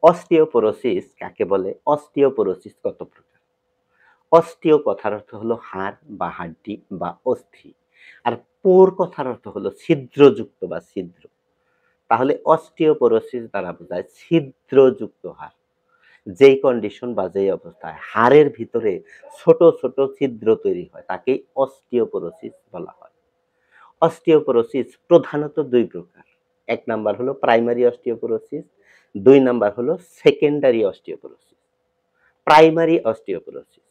Osteoporosis কাকে বলে? Osteoporosis কত প্রকার? অস্টিও কথার অর্থ হলো হাড় বা হাড্ডি বা অস্থি। আর পোর কথার অর্থ হলো ছিদ্রযুক্ত বা ছিদ্র। তাহলে অস্টিওপোরোসিস দ্বারা বোঝায় ছিদ্রযুক্ত হাড়। যেই কন্ডিশন বা যেই অবস্থায় হাড়ের ভিতরে ছোট, ছোট ছিদ্র তৈরি হয় তাকেই অস্টিওপোরোসিস বলা হয়। অস্টিওপোরোসিস প্রধানত ২ প্রকার। ১ নাম্বার হলো প্রাইমারি অস্টিওপোরোসিস, ২ নাম্বার হলো সেকেন্ডারি অস্টিওপোরোসিস। প্রাইমারি অস্টিওপোরোসিস,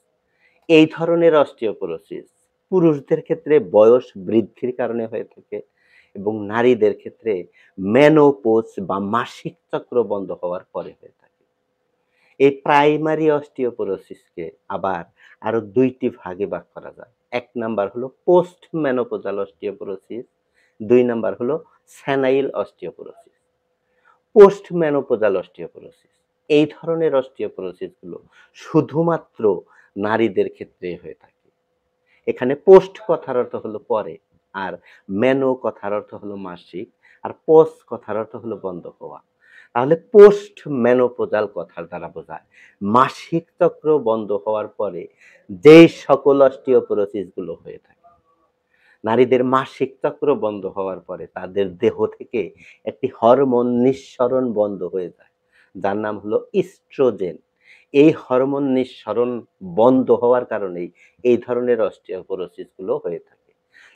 এই ধরনের অস্টিওপোরোসিস পুরুষদের ক্ষেত্রে বয়স বৃদ্ধির কারণে হয়ে থাকে এবং নারীদের ক্ষেত্রে মেনোপজ বা মাসিক চক্র বন্ধ হওয়ার পরে হয়ে থাকে। এই প্রাইমারি অস্টিওপোরোসিসকে আবার আরো ২ টি ভাগে ভাগ করা যায়। ১ নাম্বার হলো পোস্ট মেনোপজাল অস্টিওপোরোসিস, ২ নাম্বার হলো সেনাইল অস্টিওপোরোসিস। পোস্ট মেনোপজাল অস্টিওপোরোসিস, এই ধরনের অস্টিওপোরোসিস গুলো শুধুমাত্র নারীদের ক্ষেত্রে হয়ে থাকে। এখানে পোস্ট কথার অর্থ হলো পরে, আর মেনো কথার অর্থ হলো মাসিক, আর পজ কথার অর্থ হলো বন্ধ হওয়া। তাহলে পোস্ট মেনোপজাল কথার দ্বারা বোঝায় মাসিক চক্র বন্ধ হওয়ার পরে যেই সকল অস্টিওপোরোসিস গুলো হয়ে থাকে। নারীদের মাসিক চক্র বন্ধ হওয়ার পরে তাদের দেহ থেকে একটি হরমোন নিঃসরণ বন্ধ হয়ে যায়, যার নাম হলো ইস্ট্রোজেন। এই হরমোন নিঃসরণ বন্ধ হওয়ার কারণেই এই ধরনের অস্টিওপোরোসিস গুলো হয়ে থাকে।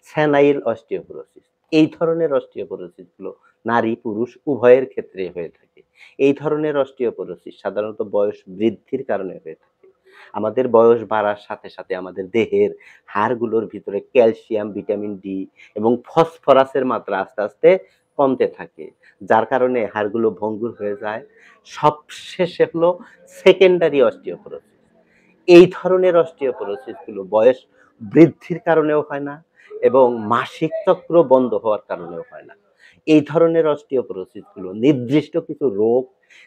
সেনাইল অস্টিওপোরোসিস, এই ধরনের অস্টিওপোরোসিস গুলো নারী পুরুষ উভয়ের ক্ষেত্রে হয়ে থাকে। এই ধরনের অস্টিওপোরোসিস সাধারণত বয়স বৃদ্ধির কারণে হয়ে থাকে। আমাদের বয়স বাড়ার সাথে, সাথে আমাদের দেহের হাড়গুলোর ভিতরে ক্যালসিয়াম, ভিটামিন ডি এবং ফসফরাসের মাত্রা আস্তে, আস্তে কমতে থাকে। যার কারণে হাড়গুলো ভঙ্গুর হয়ে যায়। সবশেষে হলো সেকেন্ডারি অস্টিওপোরোসিস। এই ধরনের অস্টিওপোরোসিস গুলো বয়স বৃদ্ধির কারণেও হয় না এবং মাসিক চক্র বন্ধ হওয়ার কারণেও হয় না। এই ধরনের অস্টিওপোরোসিস গুলো নির্দিষ্ট কিছু রোগ,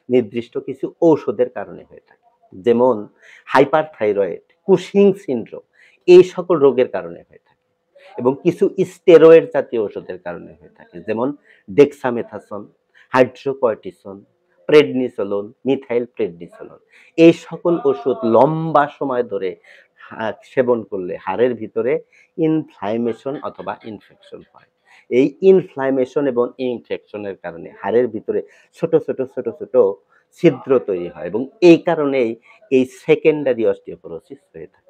নির্দিষ্ট কিছু ঔষধের কারণে হয়ে থাকে। যেমন হাইপারথাইরয়েড, কুশিং সিনড্রোম, এই সকল রোগের কারণে হয়ে থাকে এবং কিছু স্টেরয়েড জাতীয় ওষুধের কারণে হয়ে থাকে। যেমন dexamethasone, hydrocortisone, prednisolone, methyl prednisolone. এই সকল ওষুধ লম্বা সময় ধরে সেবন করলে হাড়ের ভিতরে ইনফ্লামেশন অথবা ইনফেকশন হয়। এই ইনফ্লামেশন এবং ইনফেকশনের কারণে হাড়ের ভিতরে ছোট, ছোট, ছোট, ছোট ছিদ্র তৈরি হয় এবং এই কারণেই এই সেকেন্ডারি অস্টিওপোরোসিস হয়ে থাকে।